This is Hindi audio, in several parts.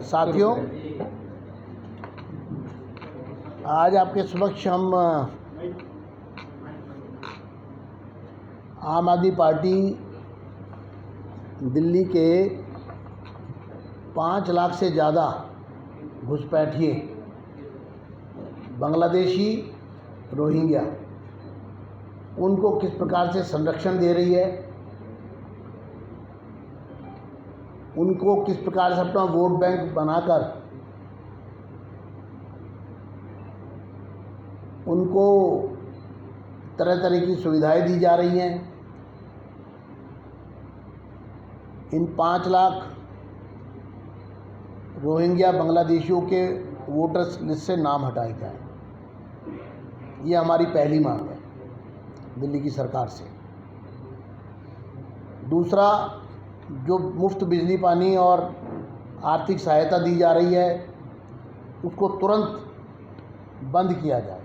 साथियों, आज आपके समक्ष हम आम आदमी पार्टी दिल्ली के 5 लाख से ज़्यादा घुसपैठिए बांग्लादेशी रोहिंग्या उनको किस प्रकार से संरक्षण दे रही है, उनको किस प्रकार से अपना वोट बैंक बनाकर उनको तरह तरह की सुविधाएं दी जा रही हैं। इन 5 लाख रोहिंग्या बांग्लादेशियों के वोटर्स लिस्ट से नाम हटाए जाएं। ये हमारी पहली मांग है दिल्ली की सरकार से। दूसरा, जो मुफ्त बिजली पानी और आर्थिक सहायता दी जा रही है उसको तुरंत बंद किया जाए।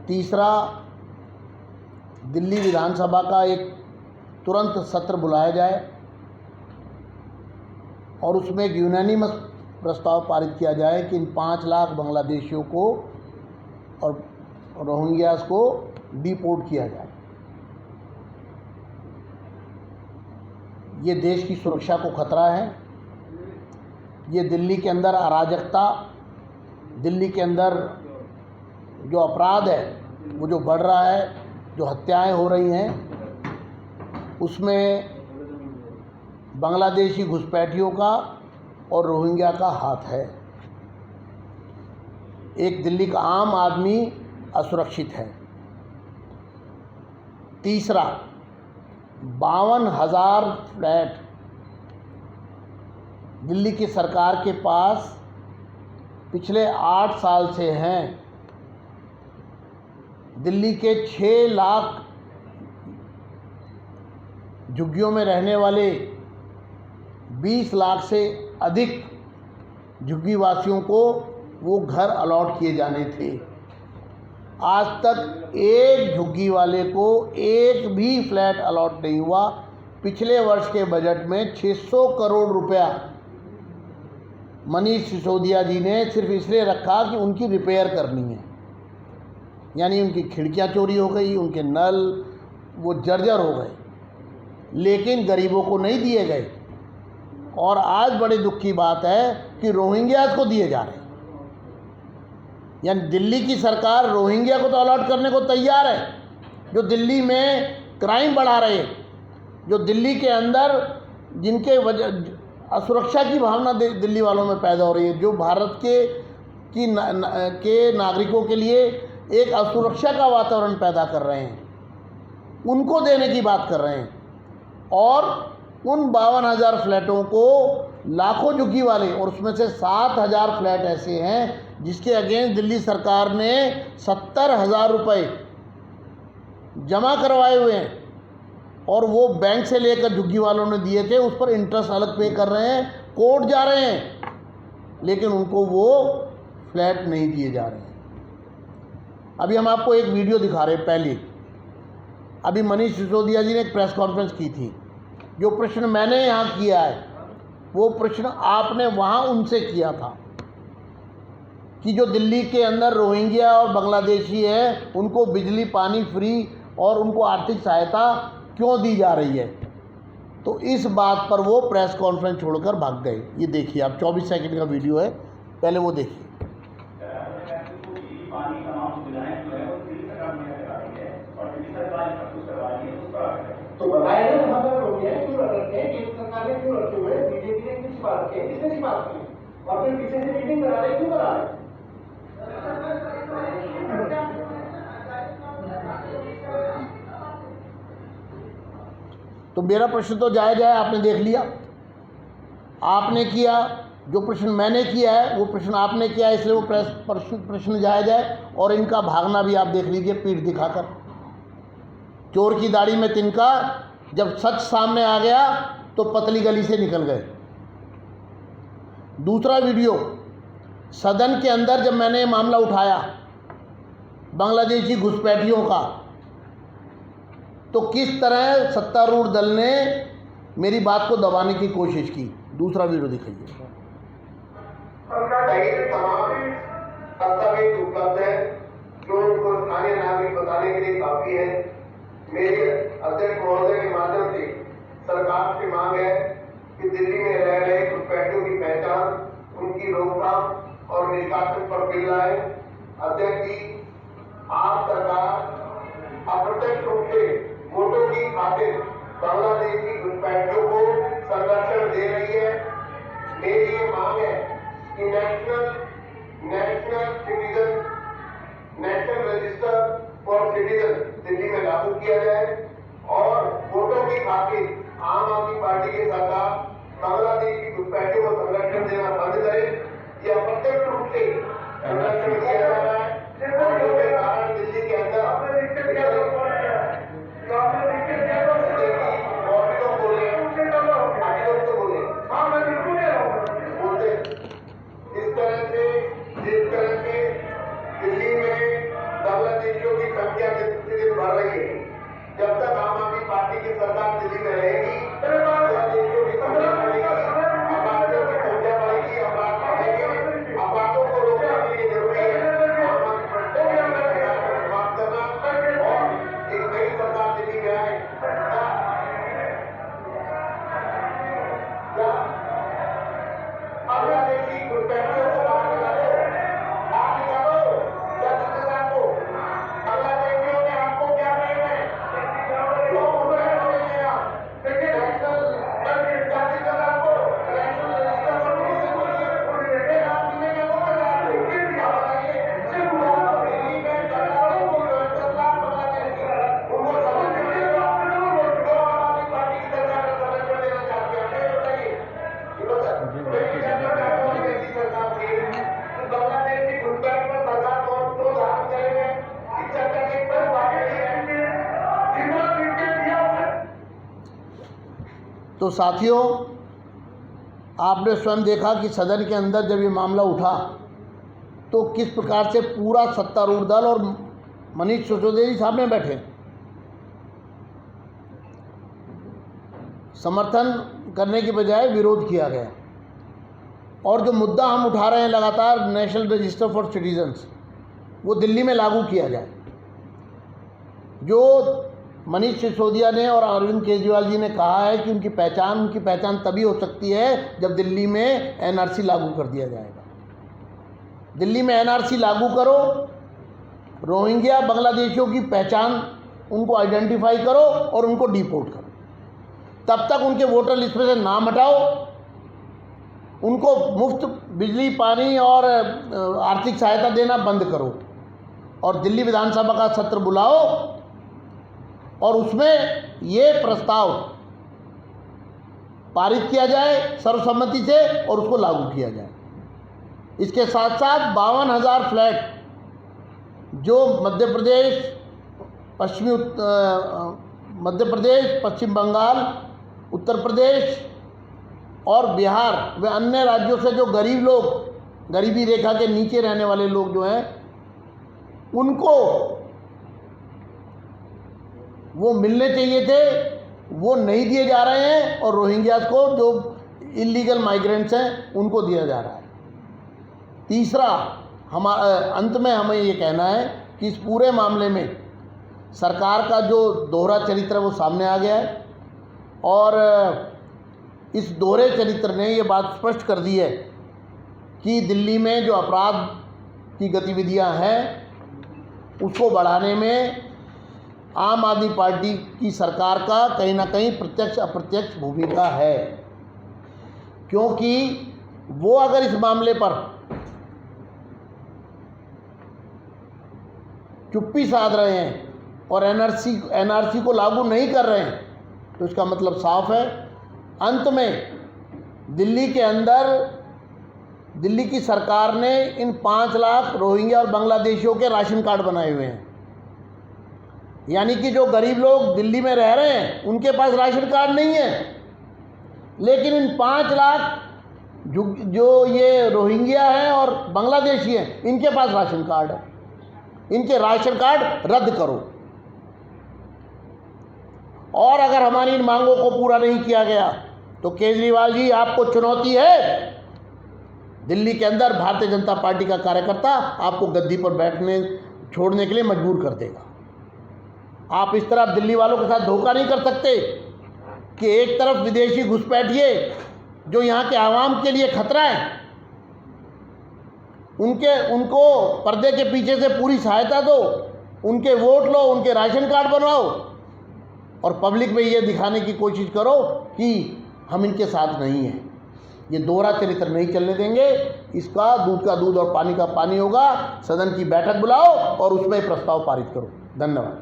तीसरा, दिल्ली विधानसभा का एक तुरंत सत्र बुलाया जाए और उसमें एक यूनानिमस प्रस्ताव पारित किया जाए कि इन 5 लाख बांग्लादेशियों को और रोहिंग्यास को डिपोर्ट किया जाए। ये देश की सुरक्षा को खतरा है। ये दिल्ली के अंदर अराजकता, दिल्ली के अंदर जो अपराध है वो जो बढ़ रहा है, जो हत्याएं हो रही हैं, उसमें बांग्लादेशी घुसपैठियों का और रोहिंग्या का हाथ है। एक दिल्ली का आम आदमी असुरक्षित है। तीसरा, 52,000 फ्लैट दिल्ली की सरकार के पास पिछले 8 साल से हैं। दिल्ली के 6 लाख झुग्गियों में रहने वाले 20 लाख से अधिक झुग्गी वासियों को वो घर अलॉट किए जाने थे। आज तक एक झुग्गी वाले को एक भी फ्लैट अलॉट नहीं हुआ। पिछले वर्ष के बजट में 600 करोड़ रुपया मनीष सिसोदिया जी ने सिर्फ इसलिए रखा कि उनकी रिपेयर करनी है, यानी उनकी खिड़कियां चोरी हो गई, उनके नल वो जर्जर हो गए, लेकिन गरीबों को नहीं दिए गए। और आज बड़े दुख की बात है कि रोहिंग्यास को दिए जा रहे हैं। यानी दिल्ली की सरकार रोहिंग्या को तो अलॉट करने को तैयार है, जो दिल्ली में क्राइम बढ़ा रहे हैं, जो दिल्ली के अंदर जिनके वजह असुरक्षा की भावना दिल्ली वालों में पैदा हो रही है, जो भारत के नागरिकों के लिए एक असुरक्षा का वातावरण पैदा कर रहे हैं, उनको देने की बात कर रहे हैं। और उन 52,000 फ्लैटों को लाखों झुग्गी वाले, और उसमें से 7,000 फ्लैट ऐसे हैं जिसके अगेंस्ट दिल्ली सरकार ने 70,000 रुपये जमा करवाए हुए हैं और वो बैंक से लेकर झुग्गी वालों ने दिए थे, उस पर इंटरेस्ट अलग पे कर रहे हैं, कोर्ट जा रहे हैं, लेकिन उनको वो फ्लैट नहीं दिए जा रहे हैं। अभी हम आपको एक वीडियो दिखा रहे हैं। पहले अभी मनीष सिसोदिया जी ने एक प्रेस कॉन्फ्रेंस की थी। जो प्रश्न मैंने यहाँ किया है वो प्रश्न आपने वहाँ उनसे किया था कि जो दिल्ली के अंदर रोहिंग्या और बांग्लादेशी हैं उनको बिजली पानी फ्री और उनको आर्थिक सहायता क्यों दी जा रही है। तो इस बात पर वो प्रेस कॉन्फ्रेंस छोड़कर भाग गए। ये देखिए आप, 24 सेकंड का वीडियो है, पहले वो देखिए। तो बताया ना वहां पर हो गया क्यों रखे हैं, केंद्र सरकार ने क्यों रखे हुए, बीजेपी ने किस बात की, किसने की बात की, और फिर पीछे से मीटिंग करा रहे, क्यों करा रहे। तो मेरा प्रश्न तो जायज है, आपने देख लिया, आपने किया। जो प्रश्न मैंने किया है वो प्रश्न आपने किया, इसलिए वो प्रश्न जायज है। और इनका भागना भी आप देख लीजिए, पीठ दिखाकर। चोर की दाढ़ी में तिनका, जब सच सामने आ गया तो पतली गली से निकल गए। दूसरा वीडियो, सदन के अंदर जब मैंने मामला उठाया बांग्लादेशी घुसपैठियों का, तो किस तरह सत्तारूढ़ दल ने मेरी बात को दबाने की कोशिश की। दूसरा वीडियो दिखाइए। तमाम दस्तावेज उपलब्ध है जो उनको स्थानीय नागरिक बताने के लिए काफी है। मेरे अध्यक्ष महोदय के माध्यम से सरकार से मांग है कि दिल्ली में रह रहे घुसपैठियों की पहचान, उनकी रोकथाम और निष्कासन पर बिल लाए। अध्यक्ष जी, आप सरकार अप्रत्यक्ष रूप से वोटों की खातिर बांग्लादेश की घुसपैठियों को संरक्षण दे रही है। मेरी ये मांग है कि national register for citizen Delhi में लागू किया जाए और वोटों की खातिर आम आदमी पार्टी की सरकार बांग्लादेश की घुसपैठियों को संरक्षण देना बंद करे। ये अप्रत्यक्ष रूप से संरक्षण किया जा रहा है और जिसके कारण दिल्ली के अंदर जिस तरह से दिल्ली में बांग्लादेशियों की संख्या दिन बढ़ रही है, जब तक आम आदमी पार्टी की सरकार दिल्ली में रहेगी बांग्लादेशियों की संख्या बढ़ेगी, अपराधियों की संख्या बढ़ेगी, अपराध बढ़ेंगे। अपराधों को रोकने के लिए जरूरी है आम आदमी पार्टी की सरकार को समाप्त करना और एक नई सरकार दिल्ली में आए। बांग्लादेशी घुसपैठियों को बाहर निकालो, या सरकार को बांग्लादेशियों के आपको क्या प्रेम है? क्यों घुसपैठ हो रही है आप? नेशनल जाति का आपको नेशनल रजिस्टर पर बोलिए, आप इन्हें क्या बोल रहे हैं? आप बताइए, दिल्ली में 10 लाख बांग्लादेशी, उनको संरक्षण देना, जो आम आदमी पार्टी की सरकार को संरक्षण देना चाहती है, ये बताइए। बांग्लादेशी घुसपैठ पर सरकार कौन धारण करेंगे? इस चर्चा के पर तो साथियों, आपने स्वयं देखा कि सदन के अंदर जब ये मामला उठा तो किस प्रकार से पूरा सत्तारूढ़ दल और मनीष सिसोदिया जी सामने बैठे, समर्थन करने की बजाय विरोध किया गया। और जो मुद्दा हम उठा रहे हैं लगातार, नेशनल रजिस्टर फॉर सिटीजन्स, वो दिल्ली में लागू किया जाए। जो मनीष सिसोदिया ने और अरविंद केजरीवाल जी ने कहा है कि उनकी पहचान तभी हो सकती है जब दिल्ली में एनआरसी लागू कर दिया जाएगा। दिल्ली में एनआरसी लागू करो, रोहिंग्या बांग्लादेशियों की पहचान, उनको आइडेंटिफाई करो और उनको डिपोर्ट करो। तब तक उनके वोटर लिस्ट में से नाम हटाओ, उनको मुफ्त बिजली, पानी और आर्थिक सहायता देना बंद करो और दिल्ली विधानसभा का सत्र बुलाओ और उसमें ये प्रस्ताव पारित किया जाए सर्वसम्मति से और उसको लागू किया जाए। इसके साथ साथ 52,000 फ्लैट जो मध्य प्रदेश, पश्चिम बंगाल, उत्तर प्रदेश और बिहार व अन्य राज्यों से जो गरीब लोग, गरीबी रेखा के नीचे रहने वाले लोग जो हैं, उनको वो मिलने चाहिए थे, वो नहीं दिए जा रहे हैं और रोहिंग्यास को, जो इलीगल माइग्रेंट्स हैं, उनको दिया जा रहा है। तीसरा, अंत में हमें ये कहना है कि इस पूरे मामले में सरकार का जो दोहरा चरित्र है वो सामने आ गया है और इस दोहरे चरित्र ने ये बात स्पष्ट कर दी है कि दिल्ली में जो अपराध की गतिविधियां हैं उसको बढ़ाने में आम आदमी पार्टी की सरकार का कहीं ना कहीं प्रत्यक्ष अप्रत्यक्ष भूमिका है। क्योंकि वो अगर इस मामले पर चुप्पी साध रहे हैं और एनआरसी को लागू नहीं कर रहे हैं तो इसका मतलब साफ है, अंत में दिल्ली के अंदर दिल्ली की सरकार ने इन 5 लाख रोहिंग्या और बांग्लादेशियों के राशन कार्ड बनाए हुए हैं। यानी कि जो गरीब लोग दिल्ली में रह रहे हैं उनके पास राशन कार्ड नहीं है, लेकिन इन 5 लाख जो ये रोहिंग्या हैं और बांग्लादेशी हैं इनके पास राशन कार्ड है। इनके राशन कार्ड रद्द करो और अगर हमारी इन मांगों को पूरा नहीं किया गया तो केजरीवाल जी, आपको चुनौती है, दिल्ली के अंदर भारतीय जनता पार्टी का कार्यकर्ता आपको गद्दी पर बैठने छोड़ने के लिए मजबूर कर देगा। आप इस तरह दिल्ली वालों के साथ धोखा नहीं कर सकते कि एक तरफ विदेशी घुसपैठिए जो यहाँ के आवाम के लिए खतरा है, उनको पर्दे के पीछे से पूरी सहायता दो, उनके वोट लो, उनके राशन कार्ड बनवाओ, और पब्लिक में ये दिखाने की कोशिश करो कि हम इनके साथ नहीं हैं। ये दोहरा चरित्र नहीं चलने देंगे। इसका दूध का दूध और पानी का पानी होगा। सदन की बैठक बुलाओ और उसमें प्रस्ताव पारित करो। धन्यवाद।